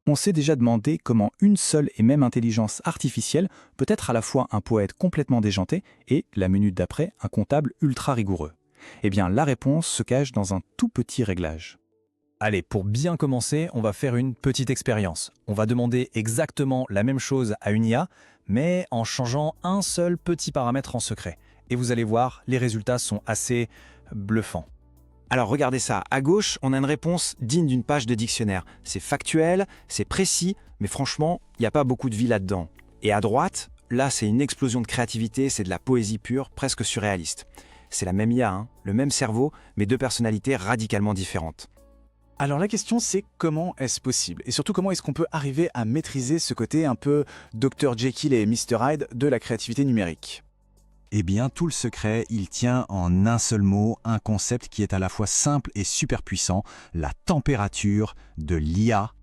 On s'est déjà demandé comment une seule et même intelligence artificielle peut être à la fois un poète complètement déjanté et, la minute d'après, un comptable ultra rigoureux. Eh bien, la réponse se cache dans un tout petit réglage. Allez, pour bien commencer, on va faire une petite expérience. On va demander exactement la même chose à une IA, mais en changeant un seul petit paramètre en secret. Et vous allez voir, les résultats sont assez bluffants. Alors regardez ça, à gauche, on a une réponse digne d'une page de dictionnaire. C'est factuel, c'est précis, mais franchement, il n'y a pas beaucoup de vie là-dedans. Et à droite, là, c'est une explosion de créativité, c'est de la poésie pure, presque surréaliste. C'est la même IA, hein, le même cerveau, mais deux personnalités radicalement différentes. Alors la question c'est comment est-ce possible? Et surtout comment est-ce qu'on peut arriver à maîtriser ce côté un peu Dr Jekyll et Mr Hyde de la créativité numérique? Eh bien, tout le secret, il tient en un seul mot, un concept qui est à la fois simple et super puissant, la température de l'IA.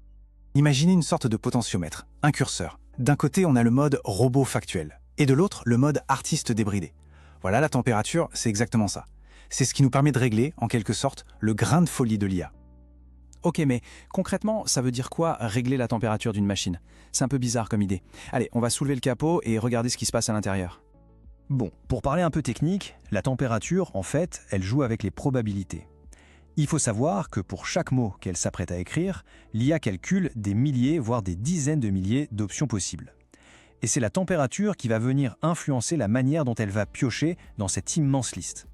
Imaginez une sorte de potentiomètre, un curseur. D'un côté, on a le mode robot factuel, et de l'autre, le mode artiste débridé. Voilà, la température, c'est exactement ça. C'est ce qui nous permet de régler, en quelque sorte, le grain de folie de l'IA. Ok, mais concrètement, ça veut dire quoi régler la température d'une machine? C'est un peu bizarre comme idée. Allez, on va soulever le capot et regarder ce qui se passe à l'intérieur. Bon, pour parler un peu technique, la température, en fait, elle joue avec les probabilités. Il faut savoir que pour chaque mot qu'elle s'apprête à écrire, l'IA calcule des milliers, voire des dizaines de milliers d'options possibles. Et c'est la température qui va venir influencer la manière dont elle va piocher dans cette immense liste.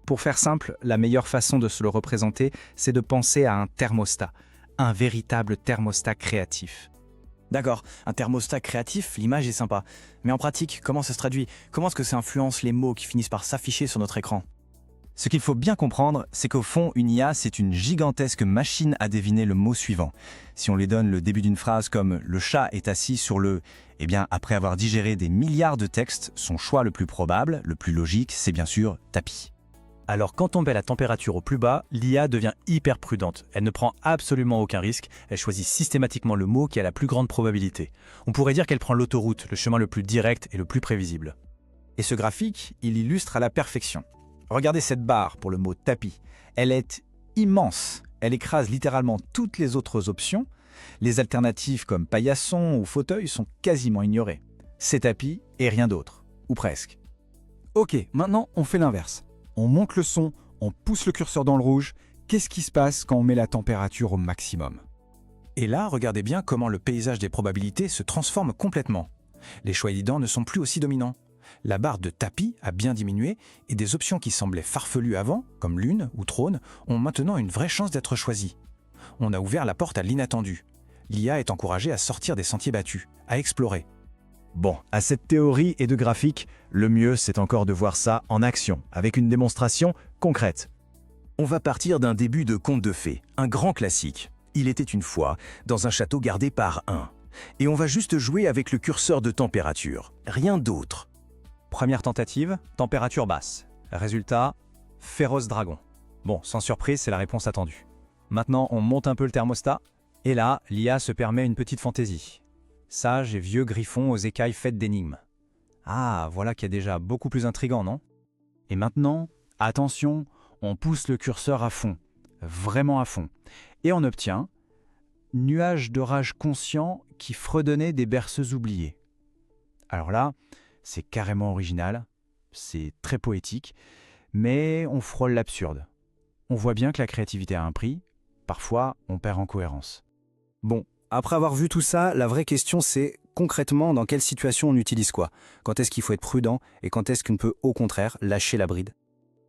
Pour faire simple, la meilleure façon de se le représenter, c'est de penser à un thermostat, un véritable thermostat créatif. D'accord, un thermostat créatif, l'image est sympa. Mais en pratique, comment ça se traduit? Comment est-ce que ça influence les mots qui finissent par s'afficher sur notre écran? Ce qu'il faut bien comprendre, c'est qu'au fond, une IA, c'est une gigantesque machine à deviner le mot suivant. Si on lui donne le début d'une phrase comme « le chat est assis sur le », eh bien, après avoir digéré des milliards de textes, son choix le plus probable, le plus logique, c'est bien sûr « tapis ». Alors quand on met la température au plus bas, l'IA devient hyper prudente. Elle ne prend absolument aucun risque, elle choisit systématiquement le mot qui a la plus grande probabilité. On pourrait dire qu'elle prend l'autoroute, le chemin le plus direct et le plus prévisible. Et ce graphique, il illustre à la perfection. Regardez cette barre pour le mot tapis. Elle est immense. Elle écrase littéralement toutes les autres options. Les alternatives comme paillasson ou fauteuil sont quasiment ignorées. C'est tapis et rien d'autre. Ou presque. Ok, maintenant on fait l'inverse. On monte le son, on pousse le curseur dans le rouge. Qu'est-ce qui se passe quand on met la température au maximum? Et là, regardez bien comment le paysage des probabilités se transforme complètement. Les choix évidents ne sont plus aussi dominants. La barre de tapis a bien diminué et des options qui semblaient farfelues avant, comme lune ou trône, ont maintenant une vraie chance d'être choisies. On a ouvert la porte à l'inattendu. L'IA est encouragée à sortir des sentiers battus, à explorer. Bon, à cette théorie et de graphique, le mieux c'est encore de voir ça en action, avec une démonstration concrète. On va partir d'un début de conte de fées, un grand classique. Il était une fois, dans un château gardé par un. Et on va juste jouer avec le curseur de température, rien d'autre. Première tentative, température basse. Résultat, féroce dragon. Bon, sans surprise, c'est la réponse attendue. Maintenant, on monte un peu le thermostat, et là, l'IA se permet une petite fantaisie. Sage et vieux griffon aux écailles faites d'énigmes. Ah, voilà qui est déjà beaucoup plus intriguant, non? Et maintenant, attention, on pousse le curseur à fond, vraiment à fond. Et on obtient « nuage d'orage conscient qui fredonnait des berceuses oubliées ». Alors là, c'est carrément original, c'est très poétique, mais on frôle l'absurde. On voit bien que la créativité a un prix, parfois on perd en cohérence. Bon, après avoir vu tout ça, la vraie question c'est concrètement dans quelle situation on utilise quoi? Quand est-ce qu'il faut être prudent et quand est-ce qu'on peut au contraire lâcher la bride?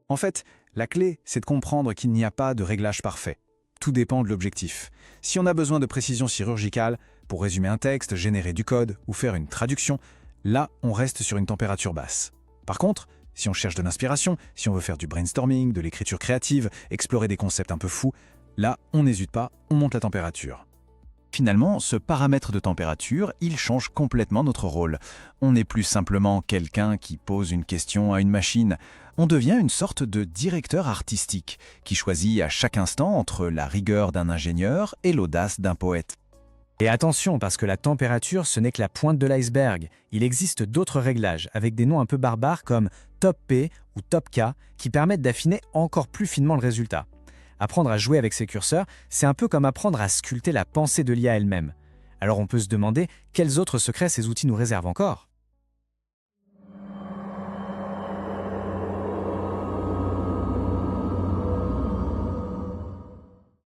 En fait, la clé c'est de comprendre qu'il n'y a pas de réglage parfait. Tout dépend de l'objectif. Si on a besoin de précision chirurgicale pour résumer un texte, générer du code ou faire une traduction, là on reste sur une température basse. Par contre, si on cherche de l'inspiration, si on veut faire du brainstorming, de l'écriture créative, explorer des concepts un peu fous, là on n'hésite pas, on monte la température. Finalement, ce paramètre de température, il change complètement notre rôle. On n'est plus simplement quelqu'un qui pose une question à une machine. On devient une sorte de directeur artistique qui choisit à chaque instant entre la rigueur d'un ingénieur et l'audace d'un poète. Et attention, parce que la température, ce n'est que la pointe de l'iceberg. Il existe d'autres réglages, avec des noms un peu barbares comme Top P ou Top K, qui permettent d'affiner encore plus finement le résultat. Apprendre à jouer avec ces curseurs, c'est un peu comme apprendre à sculpter la pensée de l'IA elle-même. Alors on peut se demander quels autres secrets ces outils nous réservent encore.